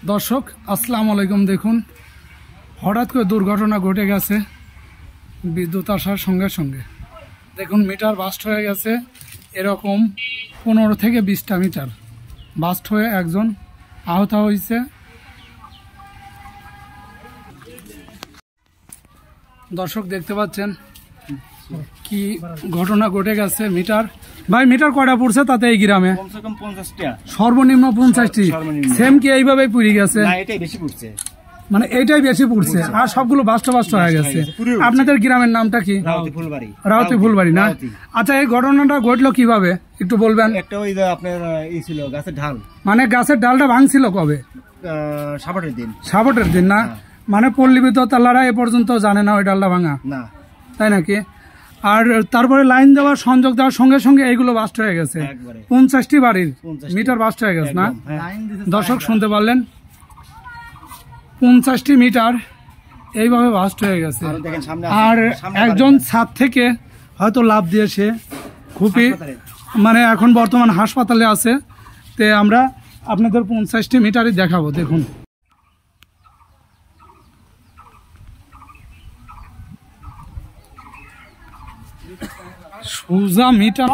দর্শক আসসালামু আলাইকুম। দেখুন হঠাৎ করে দুর্ঘটনা ঘটে গেছে বিদ্যুৎ আসার সঙ্গে সঙ্গে। দেখুন মিটার বাস্ট হয়ে গেছে, এরকম 15 থেকে 20টা মিটার বাস্ট হয়ে একজন আহত হয়েছে। দর্শক দেখতে পাচ্ছেন কি ঘটনা ঘটে গেছে। মিটার ভাই মিটার কয়টা পড়ছে তাতে এই গ্রামে? সর্বনিম্ন 50টি। সেম কি এইভাবে পুড়ে গেছে? মানে এইটাই বেশি পড়ছে আর সবগুলো বাস্ট হয়ে গেছে। আপনাদের গ্রামের নামটা কি? রাউতি ফুলবাড়ি না? আচ্ছা, এই ঘটনাটা ঘটলো কিভাবে একটু বলবেন? একটা ওই আপনার ই ছিল গাছের ঢাল, মানে গাছের ডালটা ভাঙছিল কবে? সাবটের দিন না? মানে পল্লীবিদ্যুৎ তালারা এ পর্যন্ত জানে না ওই ডালটা ভাঙা, তাই নাকি? আর তারপরে লাইন দেওয়ার সংযোগ দেওয়ার সঙ্গে সঙ্গে এইগুলো বাস্ট হয়ে গেছে। 50টি বাড়ির মিটার বাস্ট হয়ে গেছে না? দর্শক শুনতে পারলেন, 50টি মিটার এইভাবে বাস্ট হয়ে গেছে। আর একজন ছাদ থেকে হয়তো লাফ দিয়েছে, খুবই মানে এখন বর্তমান হাসপাতালে আছে। তে আমরা আপনাদের 50টি মিটারই দেখাবো। দেখুন সোজা মিটার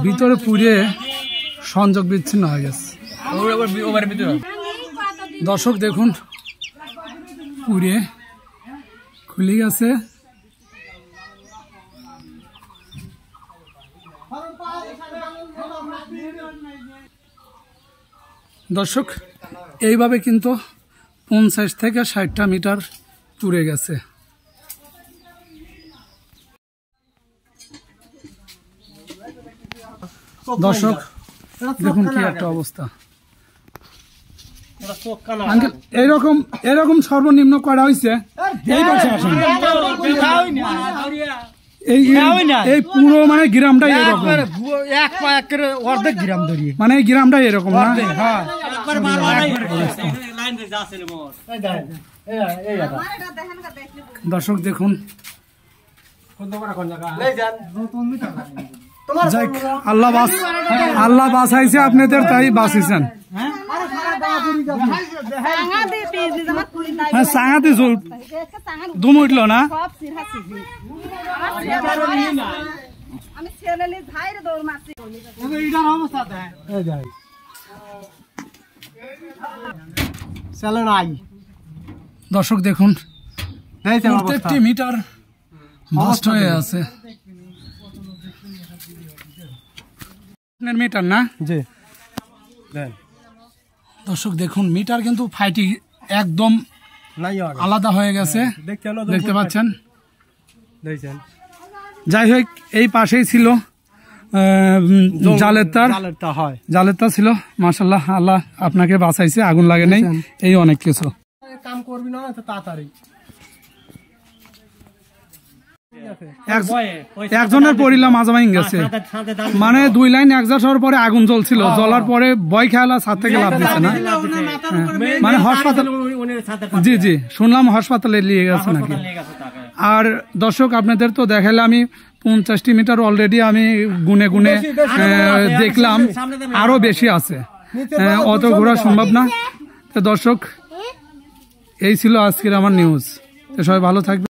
ভিতরে পুড়ে সংযোগ বিচ্ছিন্ন হয়ে গেছে। দর্শক দেখুন পুড়ে খুলে গেছে। দর্শক এইভাবে কিন্তু 50 থেকে 60টা মিটার পুড়ে গেছে। দর্শক দেখুন কি একটা অবস্থা। এরকম সর্বনিম্ন করা হয়েছে এই পাশে আসেন, এই পুরো মানে গ্রামটাই এরকম, অর্ধেক গ্রাম ধরিয়ে মানে এই গ্রামটাই এরকম না? দর্শক দেখুন, আল্লাহ বাঁচাইছে আপনাদের, তাই বাঁচিয়েছেন। সাঙাতে দুম উঠল না? দর্শক দেখুন প্রত্যেকটি মিটার বাস্ট হয়ে আছে। মিটার না? জি। দর্শক দেখুন মিটার কিন্তু ফাইটি একদম আলাদা হয়ে গেছে, দেখতে পাচ্ছেন। যাই হোক, এই পাশেই ছিল জালের তার ছিল। মাশাআল্লাহ, আল্লাহ আপনাকে বাঁচাইছে, আগুন লাগে নাই, এই অনেক কিছু। কাম করবি না তাড়াতাড়ি। একজনের পরিলা মাজা ভাঙ গেছে, মানে 2 লাইন একজাস্ট হওয়ার পরে আগুন জ্বলছিল, জ্বলার পরে ভয় খেয়ালা ছাদ থেকে লাভ দিচ্ছে না? মানে হাসপাতাল, জি জি শুনলাম হাসপাতালে নিয়ে গেছে নাকি। আর দর্শক আপনাদের তো দেখালে আমি 50টি মিটার অলরেডি আমি গুনে গুনে দেখলাম, আরো বেশি আছে, অত ঘোরা সম্ভব না। তো দর্শক এই ছিল আজকের আমার নিউজ। তো সবাই ভালো থাকবে।